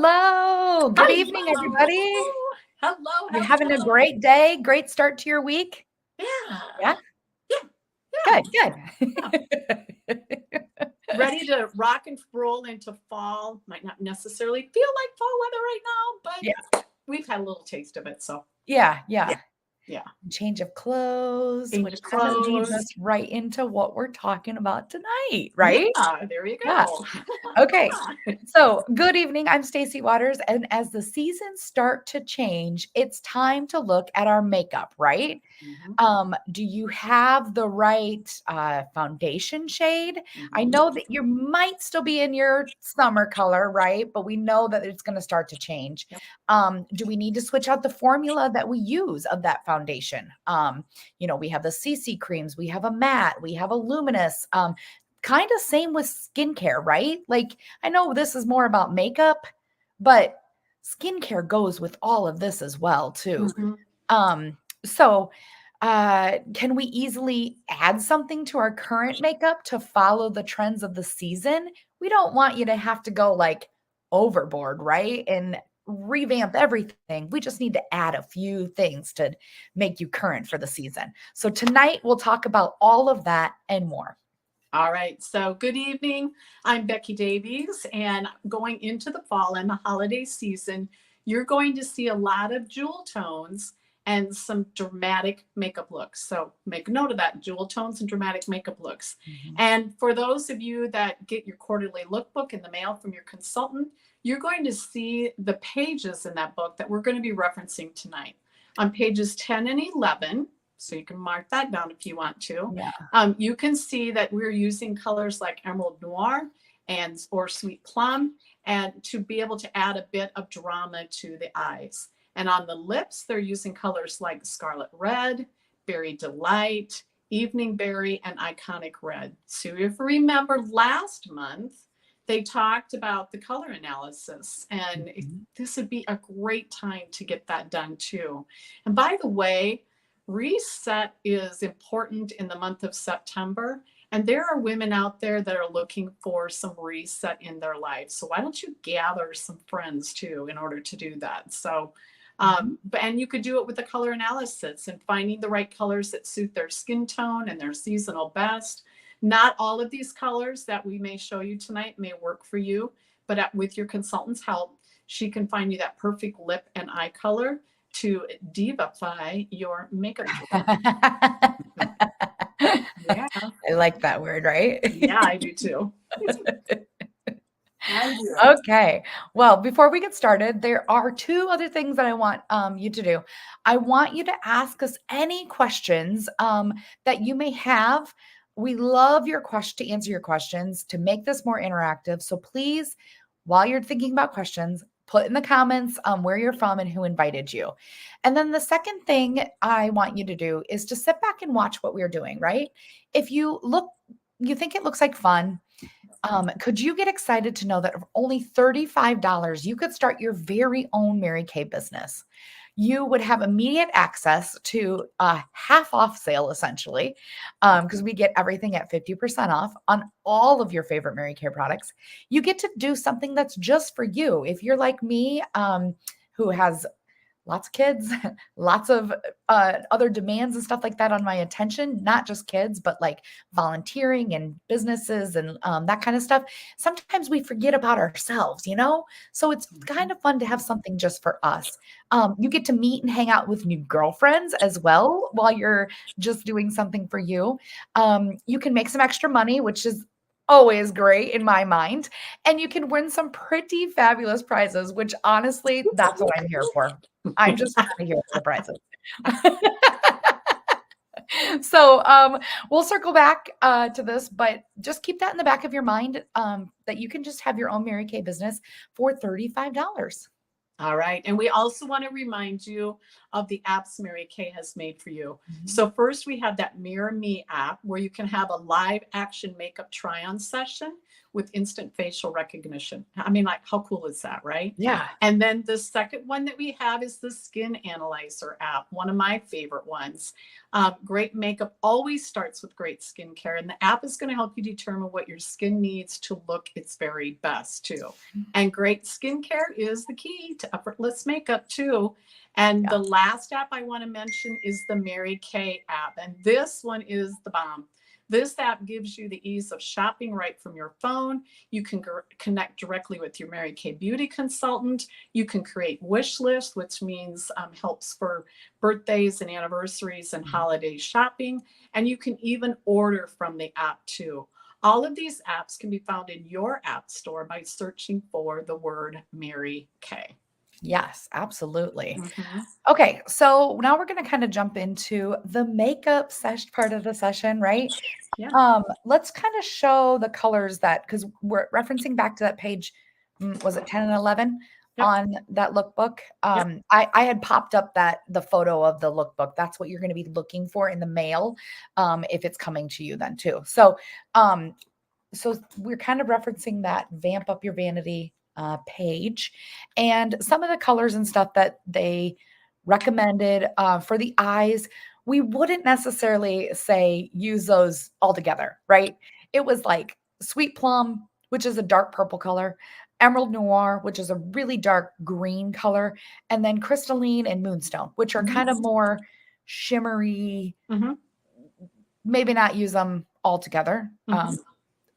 Hello. Good evening, Hello. everybody. Hello, You're having a hello. great day, great start to your week? Yeah. Yeah? Yeah. Good, good. Ready to rock and roll into fall. Might not necessarily feel like fall weather right now, Yeah, but we've had a little taste of it. So, yeah, yeah. yeah. Yeah. Change of clothes, Change which of kind of leads clothes. us right into what we're talking about tonight, right? Yeah. There you Yeah. go. Okay. So, good evening. I'm Stacey Waters, and as the seasons start to change, it's time to look at our makeup, right? Mhm, Do you have the right foundation shade? I mhm. know that you might still be in your summer color, right? But we know that it's going to start to change. Yep. Do we need to switch out the formula that we use of that foundation? We have the CC creams, we have a matte, we have a luminous. Kind of same with skincare, right? Like, I know this is more about makeup, but skincare goes with all of this as well, too. Mhm. So can we easily add something to our current makeup to follow the trends of the season? We don't want you to have to go like overboard, right? And revamp everything. We just need to add a few things to make you current for the season. So tonight we'll talk about all of that and more. All right. So, good evening. I'm Becky Davies, and going into the fall and the holiday season, you're going to see a lot of jewel tones and some dramatic makeup looks. So, make a note of that, jewel tones and dramatic makeup looks. Mhm. And for those of you that get your quarterly lookbook in the mail from your consultant, you're going to see the pages in that book that we're going to be referencing tonight. On pages 10 and 11, so you can mark that down if you want to. Yeah. You can see that we're using colors like emerald noir and or sweet plum, and to be able to add a bit of drama to the eyes. And on the lips, they're using colors like scarlet red, berry delight, evening berry, and iconic red. So if you remember last month, they talked about the color analysis, and Mhm. this would be a great time to get that done too. And by the way, reset is important in the month of September. And there are women out there that are looking for some reset in their life. So why don't you gather some friends too in order to do that? So, Mhm. and you could do it with a color analysis and finding the right colors that suit their skin tone and their seasonal best. Not all of these colors that we may show you tonight may work for you, but with your consultant's help, she can find you that perfect lip and eye color to divify your makeup look. Yeah. I like that word, right? Yeah, I do too. I do. Okay. Well, before we get started, there are two other things that I want you to do. I want you to ask us any questions that you may have. We love your question to answer your questions to make this more interactive. So please, while you're thinking about questions, put in the comments where you're from and who invited you. And then the second thing I want you to do is to sit back and watch what we're doing, right? If you think it looks like fun, could you get excited to know that for only $35, you could start your very own Mary Kay business? You would have immediate access to a half off sale, essentially, because we get everything at 50% off on all of your favorite Mary Kay products. You get to do something that's just for you. If you're like me, who has lots of kids, lots of other demands and stuff like that on my attention, not just kids, but like volunteering and businesses and that kind of stuff. Sometimes we forget about ourselves, you know? So it's kind of fun to have something just for us. You get to meet and hang out with new girlfriends as well while you're just doing something for you. You can make some extra money, which is always great in my mind. And you can win some pretty fabulous prizes, which honestly, that's what I'm here for. I'm just kind of here for the prizes. So we'll circle back to this, but just keep that in the back of your mind that you can just have your own Mary Kay business for $35. All right. And we also want to remind you of the apps Mary Kay has made for you. Mhm. So first we have that Mirror Me app where you can have a live action makeup try on session with instant facial recognition. I mean, like, how cool is that, right? Yeah. And then the second one that we have is the Skin Analyzer app, one of my favorite ones. Great makeup always starts with great skincare, and the app is going to help you determine what your skin needs to look its very best, too. And great skincare is the key to effortless makeup, too. And Yeah. the last app I want to mention is the Mary Kay app, and this one is the bomb. This app gives you the ease of shopping right from your phone. You can connect directly with your Mary Kay beauty consultant. You can create wish lists, which means helps for birthdays and anniversaries and holiday shopping. And you can even order from the app too. All of these apps can be found in your app store by searching for the word Mary Kay. Yes, absolutely. Mhm. Okay, so now we're going to kind of jump into the makeup session part of the session, right? Yeah. Let's kind of show the colors that because we're referencing back to that page, was it 10 and 11 Yep. on that lookbook? Yep. I had popped up the photo of the lookbook. That's what you're going to be looking for in the mail, if it's coming to you then too. Um, so we're kind of referencing that Vamp Up Your Vanity page and some of the colors and stuff that they recommended for the eyes. We wouldn't necessarily say use those all together, right? It was like Sweet Plum, which is a dark purple color, Emerald Noir, which is a really dark green color, and then Crystalline and Moonstone, which are kind of more shimmery. Mhm. Maybe not use them all together. Mhm.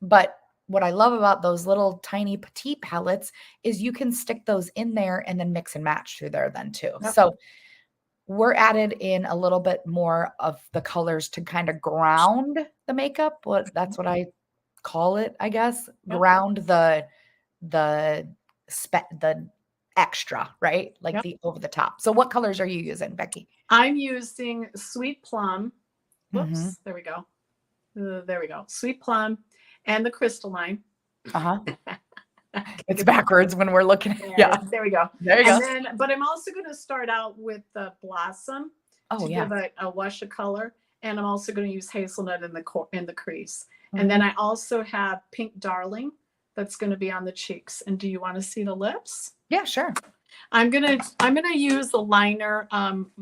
But what I love about those little tiny petite palettes is you can stick those in there and then mix and match through there then too. Yep. So we're added in a little bit more of the colors to kind of ground the makeup. That's what I call it, I guess. Yep. Ground the the extra, right? Like Yep. the over the top. So what colors are you using, Becky? I'm using Sweet Plum. Mhm. Whoops, there we go. There we go. Sweet Plum and the Crystalline. Uh-huh. It's backwards when we're looking. Yeah. There we go. There you go. And then, but I'm also going to start out with the Blossom Oh, to yeah. give a wash of color. And I'm also going to use hazelnut in the crease. Mhm. And then I also have Pink Darling that's going to be on the cheeks. And do you want to see the lips? Yeah, sure. I'm gonna use the liner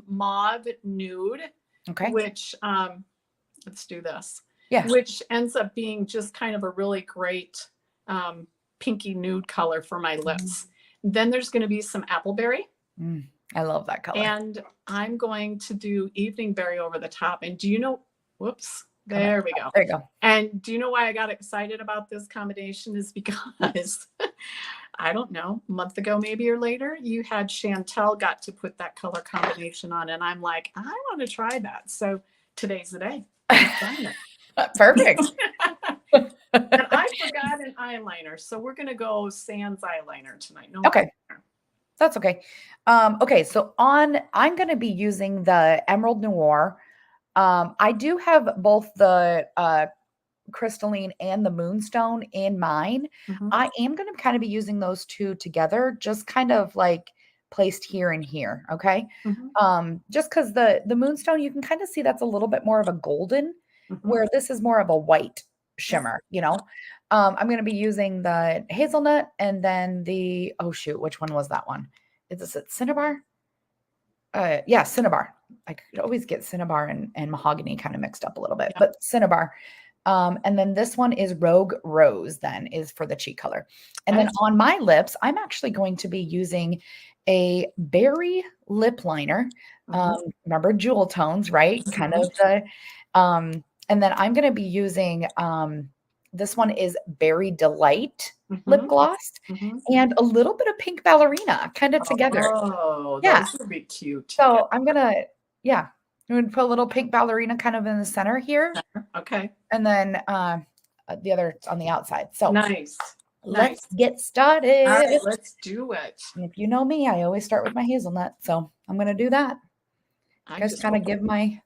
Mauve Nude, Okay. which let's do this. Yeah. Which ends up being just kind of a really great pinky nude color for my lips. Then there's going to be some Appleberry. I love that color. And I'm going to do Evening Berry over the top. And do you know, whoops, there we go. There you go. And do you know why I got excited about this combination is because I don't know, a month ago maybe or later, you had Chantel got to put that color combination on. And I'm like, I want to try that. So today's the day. I'm trying it. Perfect. And I forgot an eyeliner. So we're going to go sans eyeliner tonight. No Okay. eyeliner. That's okay. Okay, so I'm going to be using the Emerald Noir. I do have both the Crystalline and the Moonstone in mine. Mhm. I am going to kind of be using those two together, just kind of like placed here and here. Okay. Mhm. Just because the Moonstone, you can kind of see that's a little bit more of a golden, Mhm. where this is more of a white shimmer, you know. I'm going to be using the hazelnut and then oh shoot, which one was that one? Is this it Cinnabar? Yeah, Cinnabar. I could always get Cinnabar and mahogany kind of mixed up a little bit, Yeah. but Cinnabar. And then this one is Rogue Rose, then is for the cheek color. And then on my lips, I'm actually going to be using a berry lip liner. Remember jewel tones, right? Kind of the, and then I'm going to be using, this one is Berry Delight lip Mhm. gloss Mhm. and a little bit of pink ballerina kind of together. Oh, Yeah. those would be cute. So I'm gonna, yeah, I'm gonna put a little pink ballerina kind of in the center here, Okay. and then the other on the outside. So Nice. let's Nice. get started. All right, let's do it. And if you know me, I always start with my hazelnut, so I'm gonna do that. I Just kind of give my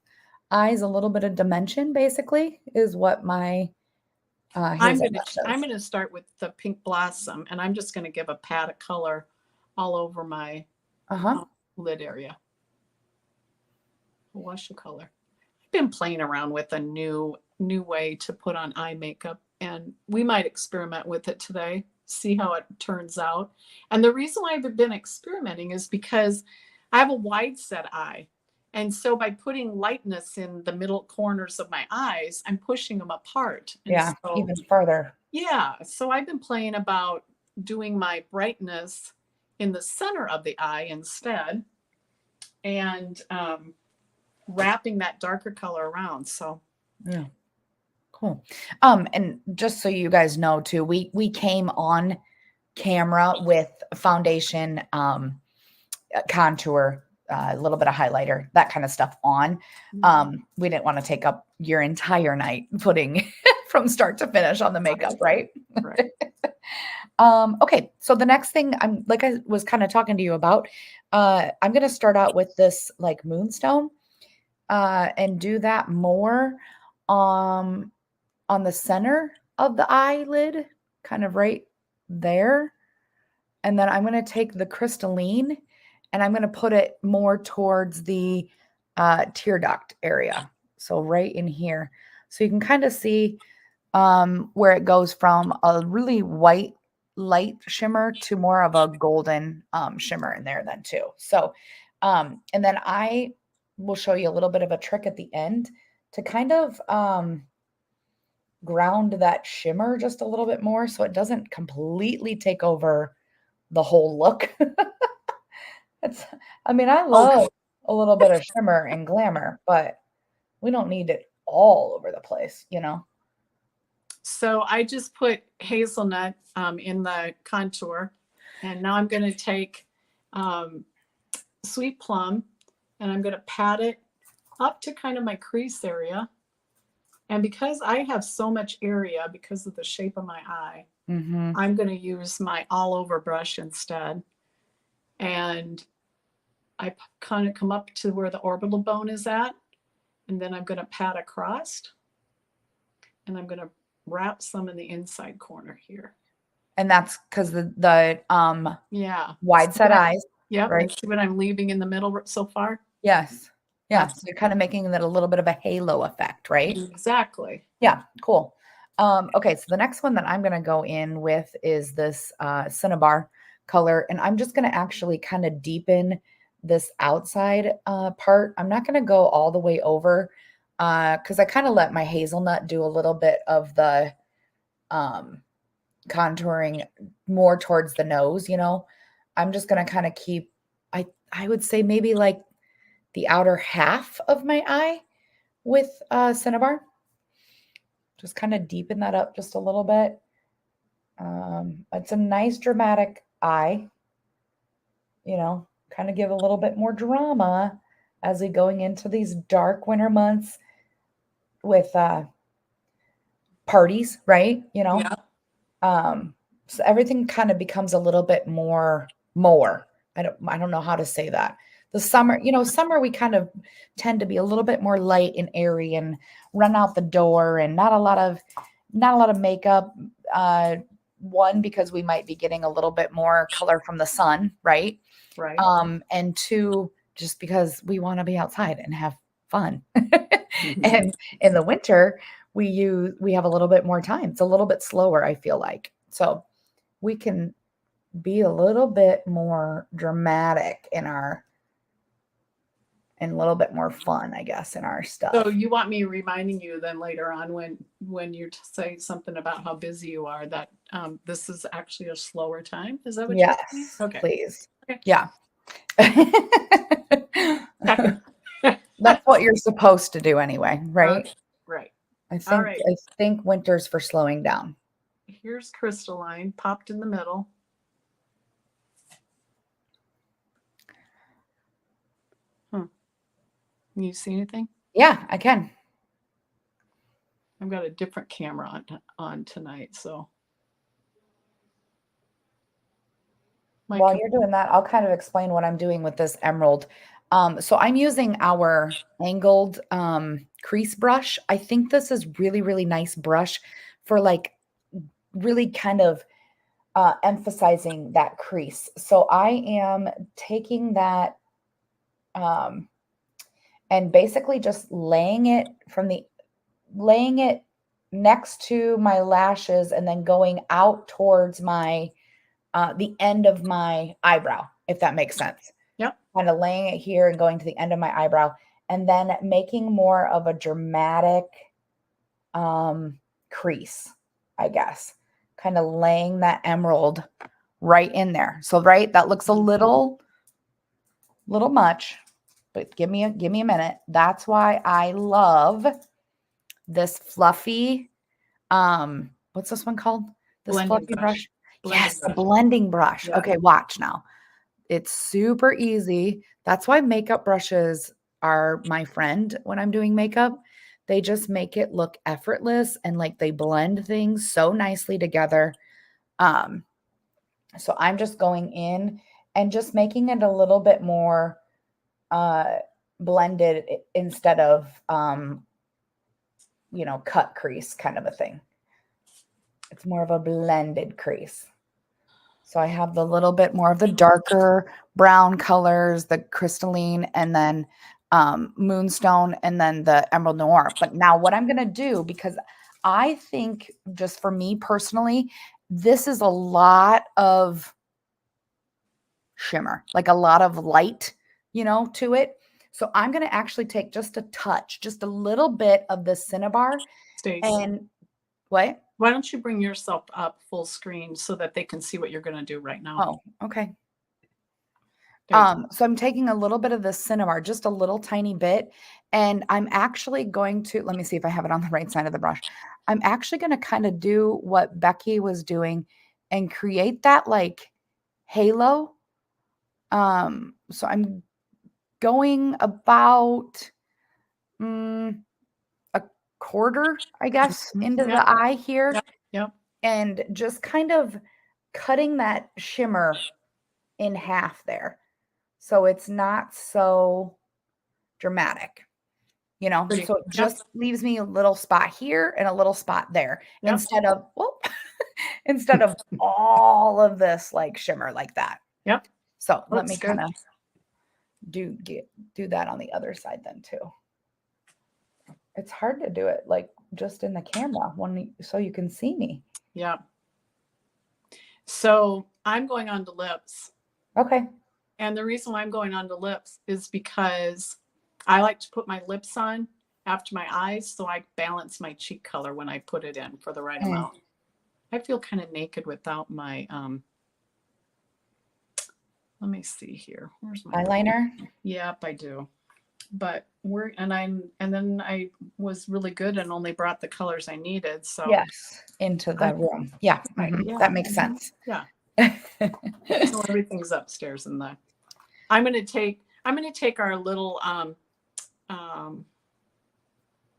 eyes a little bit of dimension. Basically, is what my hazelnut I'm does. gonna start with the pink blossom, and I'm just gonna give a pat of color all over my Uh-huh. lid area. wash of color. I've been playing around with a new way to put on eye makeup, and we might experiment with it today, see how it turns out. And the reason why I've been experimenting is because I have a wide set eye. And so by putting lightness in the middle corners of my eyes, I'm pushing them apart. And Yeah, so, even further. yeah, so I've been playing about doing my brightness in the center of the eye instead, and wrapping that darker color around. So Yeah. Cool. And just so you guys know too, we came on camera with foundation, contour, a little bit of highlighter, that kind of stuff on. We didn't want to take up your entire night putting from start to finish on the makeup, right? right. Okay, so the next thing I'm like I was kind of talking to you about, I'm gonna start out with this like moonstone, and do that more um on the center of the eyelid, kind of right there. And then I'm going to take the crystalline and I'm going to put it more towards the tear duct area. So right in here. So you can kind of see where it goes from a really white light shimmer to more of a golden shimmer in there then too. So, and then I will show you a little bit of a trick at the end to kind of ground that shimmer just a little bit more so it doesn't completely take over the whole look. It's, I mean, I love Okay. a little bit of shimmer and glamour, but we don't need it all over the place, you know? So I just put hazelnut in the contour, and now I'm going to take sweet plum, and I'm going to pat it up to kind of my crease area. And because I have so much area because of the shape of my eye, Mm-hmm. I'm going to use my all over brush instead. And I kind of come up to where the orbital bone is at, and then I'm going to pat across, and I'm going to wrap some in the inside corner here. And that's because the Yeah. wide set eyes, Yep. right? And see what I'm leaving in the middle so far? Yes. Yeah. That's So you're kind of making that a little bit of a halo effect, right? exactly. Yeah, cool. Okay, so the next one that I'm going to go in with is this Cinnabar color, and I'm just going to actually kind of deepen this outside part. I'm not going to go all the way over because I kind of let my hazelnut do a little bit of the contouring more towards the nose, you know. I'm just going to kind of keep, I would say maybe like the outer half of my eye with Cinnabar. Just kind of deepen that up just a little bit. It's a nice dramatic eye, you know, kind of give a little bit more drama as we going into these dark winter months with parties, right? You know, Yeah. so everything kind of becomes a little bit more. I don't know how to say that. The summer, you know, summer we kind of tend to be a little bit more light and airy and run out the door and not a lot of makeup. One, because we might be getting a little bit more color from the sun, right? Right. And two, just because we want to be outside and have fun. Mhm. And in the winter, we have a little bit more time. It's a little bit slower, I feel like. So we can be a little bit more dramatic and a little bit more fun, I guess, in our So stuff. you want me reminding you then later on when you say something about how busy you are that this is actually a slower time? Is that what you're saying? Yes, Okay. please. Okay. Yeah. Second. That's what you're supposed to do anyway, right? Okay. Right. I All think right. I think winter's for slowing down. Here's crystalline popped in the middle. Hmm. You see anything? Yeah, I can. I've got a different camera on tonight, so While you're doing that, I'll kind of explain what I'm doing with this emerald. So I'm using our angled crease brush. I think this is really, really nice brush for like really kind of emphasizing that crease. So I am taking that um, and basically just laying it next to my lashes and then going out towards my the end of my eyebrow, if that makes sense. Yep. Kind of laying it here and going to the end of my eyebrow, and then making more of a dramatic crease, I guess. Kind of laying that emerald right in there. So right, that looks a little much, but give me a minute. That's why I love this fluffy what's this one called? This Blending fluffy brush. brush? Blending Yes, the brush. blending brush. Yeah. Okay, watch now. It's super easy. That's why makeup brushes are my friend when I'm doing makeup. They just make it look effortless and like they blend things so nicely together. Um, so I'm just going in and just making it a little bit more uh blended instead of cut crease kind of a thing. It's more of a blended crease. So I have the little bit more of the darker brown colors, the crystalline, and then moonstone, and then the emerald noir. But now what I'm going to do, because I think just for me personally, this is a lot of shimmer, like a lot of light, to it. So I'm going to actually take just a touch, just a little bit of the Cinnabar Stace, and what? why don't you bring yourself up full screen so that they can see what you're going to do right now? Oh, okay. Okay. So I'm taking a little bit of the Cinnabar, just a little tiny bit, and I'm actually going to, let me see if I have it on the right side of the brush. I'm actually going to kind of do what Becky was doing and create that like halo. So I'm going about a quarter, I guess, into Yep. the eye here, Yep. Yep. and just kind of cutting that shimmer in half there. So it's not so dramatic, Pretty. so it Yep. just leaves me a little spot here and a little spot there Yep. instead of all of this like shimmer like that. Yep. So let me Looks good. kind of do that on the other side then too. It's hard to do it like just in the camera so you can see me. Yeah. So I'm going on to lips. Okay. And the reason why I'm going on to lips is because I like to put my lips on after my eyes so I balance my cheek color when I put it in for the right amount. I feel kind of naked without my let me see here. Where's my Eyeliner? Yep, I do. But then I was really good and only brought the colors I needed. So Yes, into the room. Yeah, yeah, that makes sense. Yeah. So everything's upstairs in the. I'm gonna take our little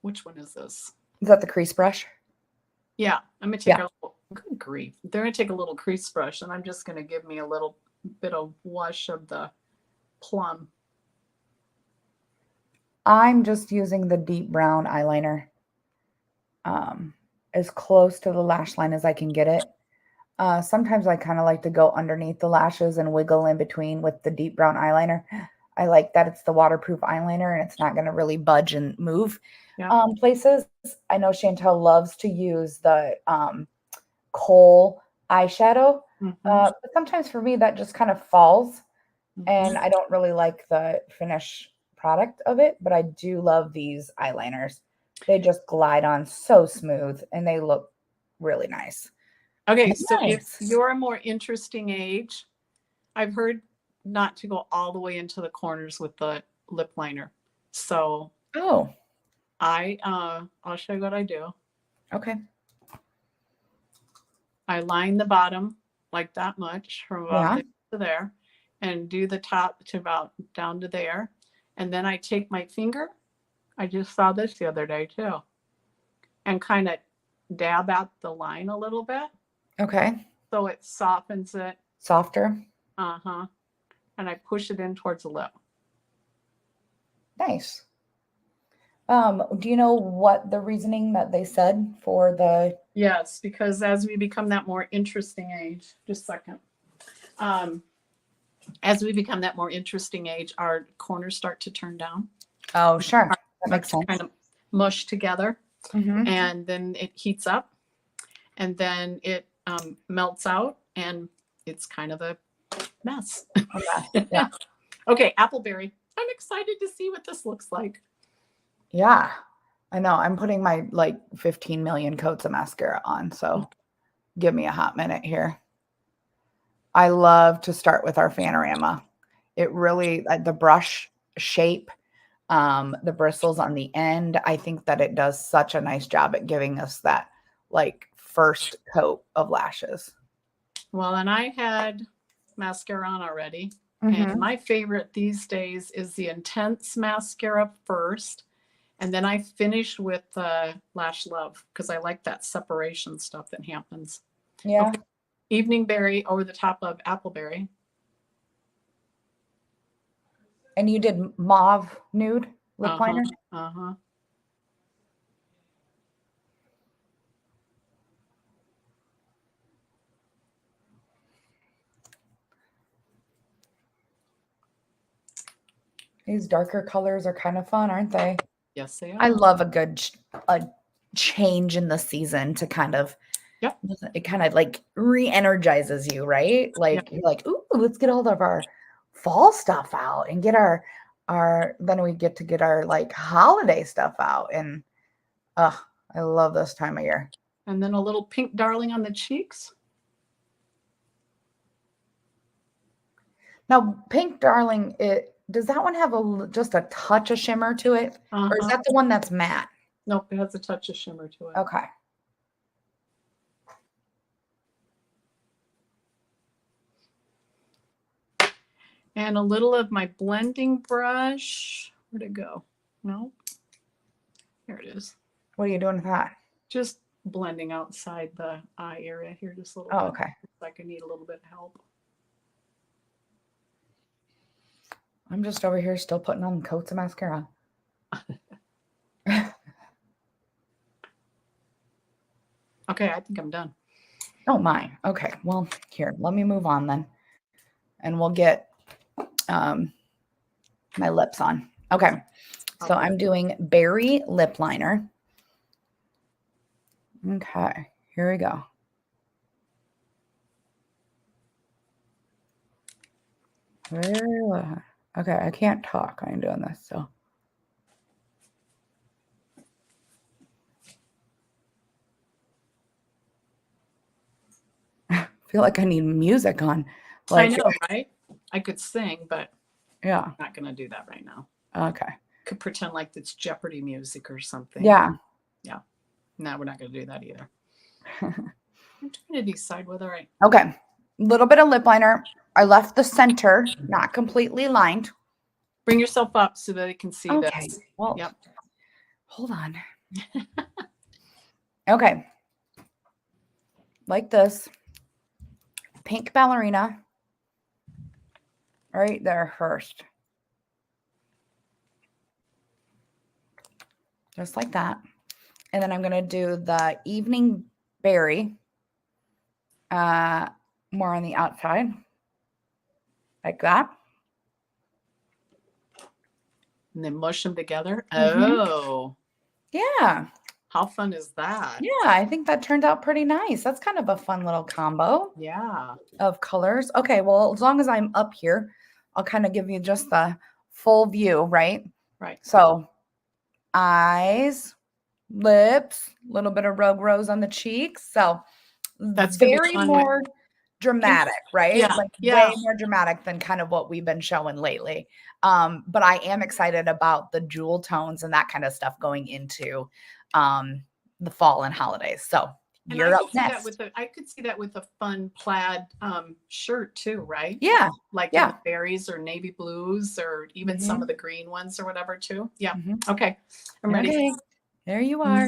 which one is this? Is that the crease brush? Yeah, I'm gonna take our little, good grief. They're gonna take a little crease brush and I'm just gonna give me a little bit of wash of the plum. I'm just using the deep brown eyeliner as close to the lash line as I can get it. Sometimes I kind of like to go underneath the lashes and wiggle in between with the deep brown eyeliner. I like that it's the waterproof eyeliner and it's not going to really budge and move places. I know Chantel loves to use the kohl eyeshadow, but sometimes for me that just kind of falls, and I don't really like the finish product of it, but I do love these eyeliners. They just glide on so smooth and they look really nice. Okay, so if you're a more interesting age, I've heard not to go all the way into the corners with the lip liner. So I'll show you what I do. Okay. I line the bottom like that much from about there to there, and do the top to about down to there. And then I take my finger, I just saw this the other day too, and kind of dab out the line a little bit. Okay. So it softens it. Softer. And I push it in towards the lip. Nice. Do you know what the reasoning that they said for the? Yes, because as we become that more interesting age, just a second. As we become that more interesting age, our corners start to turn down. Oh, sure. That Start makes to sense. kind of mush together, Mhm. and then it heats up, and then it melts out, and it's kind of a mess. A mess. Yeah. Okay, appleberry. I'm excited to see what this looks like. Yeah. I know. I'm putting my like 15 million coats of mascara on, so give me a hot minute here. I love to start with our Fanorama. It really, the brush shape, the bristles on the end, I think that it does such a nice job at giving us that like first coat of lashes. Well, and I had mascara on already. And Mhm. my favorite these days is the Intense mascara first. And then I finish with Lash Love because I like that separation stuff that happens. Yeah. Okay. Evening Berry over the top of Appleberry. And you did mauve nude lip Uh-huh. liner? Uh-huh. These darker colors are kind of fun, aren't they? Yes, they I are. love a change in the season to kind of Yep. it kind of like re-energizes you, right? Yep. Like you're like, ooh, let's get all of our fall stuff out and get our then we get to get our like holiday stuff out. And I love this time of year. And then a little pink darling on the cheeks. Now, Pink Darling, it does that one have just a touch of shimmer to it? Or is Uh-huh. that the one that's matte? Nope, it has a touch of shimmer to it. Okay. And a little of my blending brush. Where'd it go? No. Here it is. What are you doing with that? Just blending outside the eye area here just a little Oh, bit. okay. Looks like I need a little bit of help. I'm just over here still putting on coats of mascara. Okay, I think I'm done. Oh my. Okay. Well, here, let me move on then. And we'll get my lips on. Okay. So I'm doing Berry lip liner. Okay. Here we go. Okay, I can't talk. I'm doing this, so. I feel like I need music on. Like, I know, right? I could sing, but yeah. I'm not going to do that right now. Okay. Could pretend like it's Jeopardy music or something. Yeah. Yeah. No, we're not going to do that either. I'm trying to decide whether I. Okay. Little bit of lip liner. I left the center not completely lined. Bring yourself up so that I can see Okay. this. Well, Yep. hold on. Okay. Like this. Pink ballerina. Right there first. Just like that. And then I'm going to do the evening berry more on the outside. Like that. And then mush them together. Mm-hmm. Oh. Yeah. How fun is that? Yeah, I think that turned out pretty nice. That's kind of a fun little combo. Yeah. Of colors. Okay, well, as long as I'm up here, I'll kind of give you just the full view, right? Right. So eyes, lips, a little bit of Rogue Rose on the cheeks. So that's very more dramatic, right? Yeah. Like yeah. way more dramatic than kind of what we've been showing lately. But I am excited about the jewel tones and that kind of stuff going into the fall and holidays. So And you're I up could see that next. with I could see that with a fun plaid shirt too, right? Yeah. Like Yeah. in the berries or navy blues or even some of the green ones or whatever too. Yeah. Okay. I'm ready. Okay. There you are.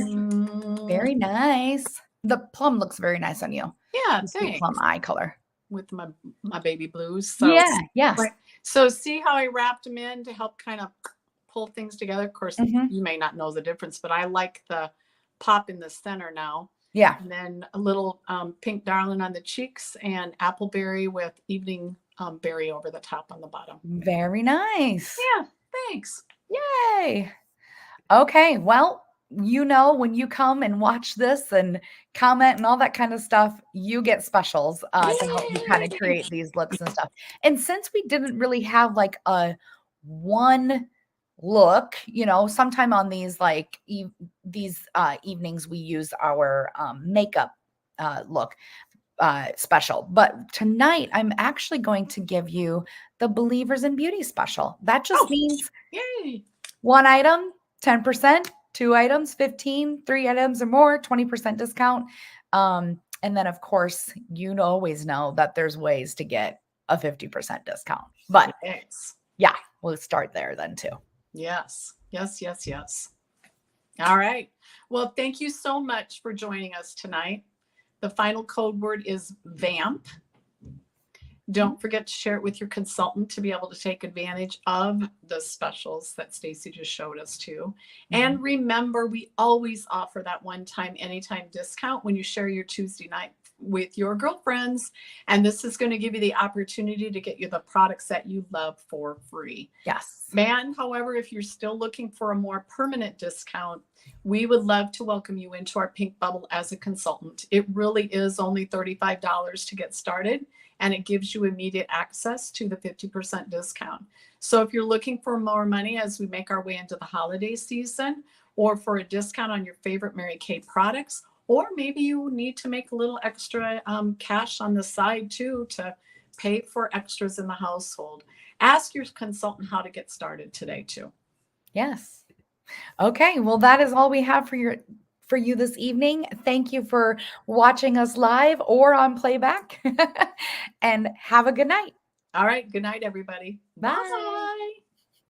Very nice. The plum looks very nice on you. Yeah, The sweet thanks. plum eye color. With my baby blues. So, Yeah. Yes. right. So see how I wrapped them in to help kind of pull things together. Of course, you may not know the difference, but I like the pop in the center now. Yeah. And then a little pink darling on the cheeks and appleberry with evening berry over the top on the bottom. Very nice. Yeah, thanks. Yay. Okay, well, when you come and watch this and comment and all that kind of stuff, you get specials to help me kind of Yay! create these looks and stuff. And since we didn't really have like a one look, sometime on these like evenings we use our makeup look special. But tonight I'm actually going to give you the Believers in Beauty special. That just Oh, means yay! one item, 10%, two items, 15, three items or more, 20% discount. And then of course, always know that there's ways to get a 50% discount. But Yes. yeah, we'll start there then too. Yes. Yes. Yes. Yes. All right. Well, thank you so much for joining us tonight. The final code word is VAMP. Don't forget to share it with your consultant to be able to take advantage of the specials that Stacy just showed us too. And remember, we always offer that one-time, anytime discount when you share your Tuesday night with your girlfriends. And this is going to give you the opportunity to get you the products that you love for free. Yes. Man, however, if you're still looking for a more permanent discount, we would love to welcome you into our pink bubble as a consultant. It really is only $35 to get started, and it gives you immediate access to the 50% discount. So if you're looking for more money as we make our way into the holiday season, or for a discount on your favorite Mary Kay products, or maybe you need to make a little extra cash on the side too to pay for extras in the household, ask your consultant how to get started today too. Yes. Okay, well, that is all we have for you this evening. Thank you for watching us live or on playback. And have a good night. All right. Good night, everybody. Bye. Bye.